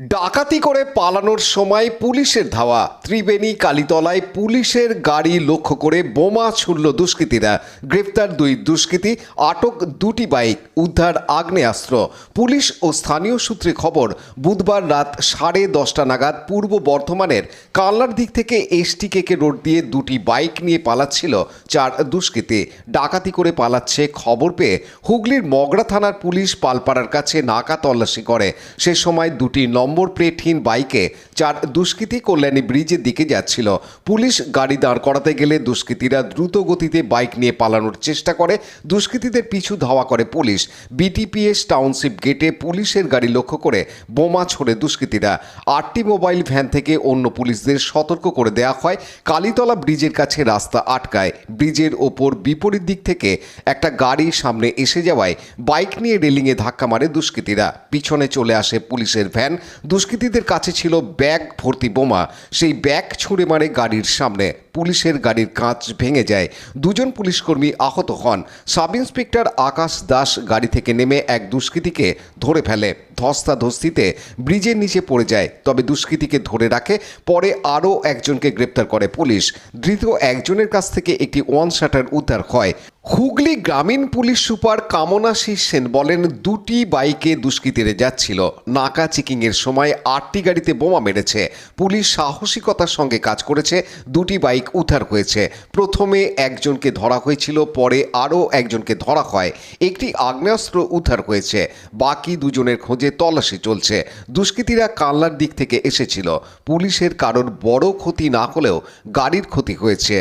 ডাকাতি করে পালানোর সময় পুলিশের ধাওয়া। ত্রিবেণী কালীতলায় পুলিশের গাড়ি লক্ষ্য করে বোমা ছুড়ল দুষ্কৃতীরা। গ্রেফতার দুই দুষ্কৃতী, আটক দুটি বাইক, উদ্ধার আগ্নেয়াস্ত্র। পুলিশ ও স্থানীয় সূত্রে খবর, বুধবার রাত 10:30 নাগাদ পূর্ব বর্ধমানের কালনার দিক থেকে এসটিকে রোড দিয়ে দুটি বাইক নিয়ে পালাচ্ছিল চার দুষ্কৃতী। ডাকাতি করে পালাচ্ছে খবর পেয়ে হুগলির মগরা থানার পুলিশ পালপাড়ার কাছে নাকা তল্লাশি করে। সে সময় দুটি নম্বর প্লেটহীন বাইকে চার দুষ্কৃতী কল্যাণী ব্রিজের দিকে যাচ্ছিল। পুলিশ গাড়ি দাঁড় করাতে গেলে দুষ্কৃতীরা দ্রুত গতিতে বাইক নিয়ে পালানোর চেষ্টা করে। দুষ্কৃতীদের পিছু ধাওয়া করে পুলিশ। বিটিপিএস টাউনশিপ গেটে পুলিশের গাড়ি লক্ষ্য করে বোমা ছোড়ে দুষ্কৃতীরা। 8টি মোবাইল ভ্যান থেকে অন্য পুলিশদের সতর্ক করে দেওয়া হয়। কালীতলা ব্রিজের কাছে রাস্তা আটকায়। ব্রিজের ওপর বিপরীত দিক থেকে একটা গাড়ি সামনে এসে যাওয়ায় বাইক নিয়ে রেলিংয়ে ধাক্কা মারে দুষ্কৃতীরা। পিছনে চলে আসে পুলিশের ভ্যান। দুষ্কৃতীদের কাছে ছিল ব্যাগ ভর্তি বোমা। সেই ব্যাগ ছুঁড়ে মারে গাড়ির সামনে। পুলিশের গাড়ির কাঁচ ভেঙে যায়। দুজন পুলিশকর্মী আহত হন। সাব ইন্সপেক্টর আকাশ দাস গাড়ি থেকে নেমে এক দুষ্কৃতীকে ধরে ফেলে। ধস্তাধস্তিতে ব্রিজের নিচে পড়ে যায়, তবে দুষ্কৃতীকে ধরে রাখে। পরে আরও একজনকে গ্রেপ্তার করে পুলিশ। ধৃত একজনের কাছ থেকে একটি ওয়ান শাটার উদ্ধার হয়। হুগলি গ্রামীণ পুলিশ সুপার কামনাশীষ সেন বলেন, দুটি বাইকে দুষ্কৃতীরা যাচ্ছিল। নাকা চেকিংয়ের সময় 8টি গাড়িতে বোমা মেরেছে। পুলিশ সাহসিকতার সঙ্গে কাজ করেছে। দুটি বাইক উদ্ধার হয়েছে। প্রথমে একজনকে ধরা হয়েছিল, পরে আরও একজনকে ধরা হয়। একটি আগ্নেয়াস্ত্র উদ্ধার হয়েছে। বাকি দুজনের খোঁজে তল্লাশি চলছে। দুষ্কৃতীরা কালনার দিক থেকে এসেছিল। পুলিশের কারোর বড় ক্ষতি না হলেও গাড়ির ক্ষতি হয়েছে।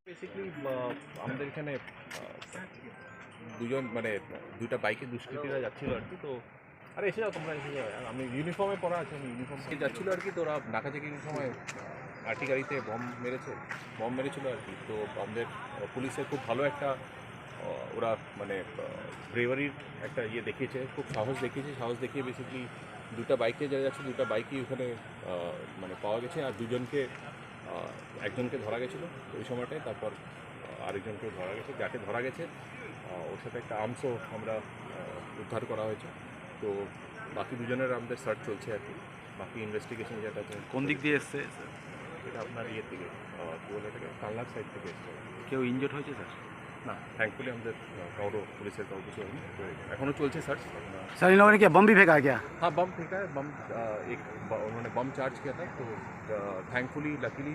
বেসিক্যালি আমাদের এখানে দুজন দুইটা বাইকে দুষ্কৃতীরা যাচ্ছিল আর কি। তো আরে এসে যাও, তোমরা এসে যাও। আমি ইউনিফর্মে পরা আছে, আমি ইউনিফর্মে যাচ্ছিলো আর কি। তো ওরা নাকা চেকিংয়ের সময় আরটি গাড়িতে বম মেরেছিল আর কি। তো আমাদের পুলিশের খুব ভালো একটা ওরা ব্রেভারির একটা দেখিয়েছে, খুব সাহস দেখিয়ে বেসিক্যালি দুটা বাইকে যারা যাচ্ছে, দুটা বাইকই ওখানে পাওয়া গেছে। আর একজনকে ধরা গেছিলো ওই সময়টায়। তারপর আরেকজনকে ধরা গেছে। যাকে ধরা গেছে ওর সাথে একটা আর্মসও আমরা উদ্ধার করা হয়েছে। তো বাকি দুজনের আমাদের সার্চ চলছে আর কি। বাকি ইনভেস্টিগেশন যেটা আছে। কোন দিক দিয়ে এসছে? এটা আপনার থেকে কী বলে এটাকে, কালনার সাইড থেকে এসছে। কেউ ইনজোর্ড হয়েছে স্যার? না, থ্যাঙ্কফুলি আমাদের পুলিশের কারো কিছু হয়নি। তো एखोनो चलছে सर्च। सर इन लोगों ने क्या बम भी फेंका क्या? हाँ, बम फेंका है। उन्होंने बम चार्ज किया था। तो थैंकफुली लकीली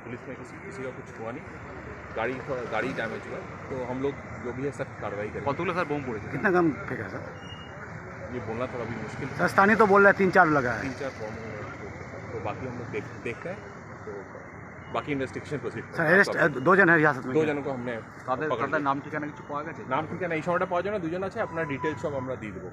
पुलिस में किसी का कुछ हुआ नहीं। गाड़ी डैमेज हुआ। तो हम लोग जो भी है सख्त कार्रवाई करेंगे। कतगुलो सर बम पड़े? कितना कम फेंका सर? ये बोलना थोड़ा भी मुश्किल है। सर स्थानीय तो बोल रहे हैं 3-4 लगा है। 3-4 बम। तो बाकी हम लोग देखते हैं। तो बाकी इन्वेस्टिगेशन प्रोसीड। सर अरेस्ट 2 जन है हिरासत में? 2 जनों को हमने তাদের নাম ঠিকানা কিছু পাওয়া গেছে? নাম ঠিকানা এই সময়টা পাওয়া যায় না। দুজন আছে, আপনার ডিটেলস সব আমরা দিয়ে দেবো।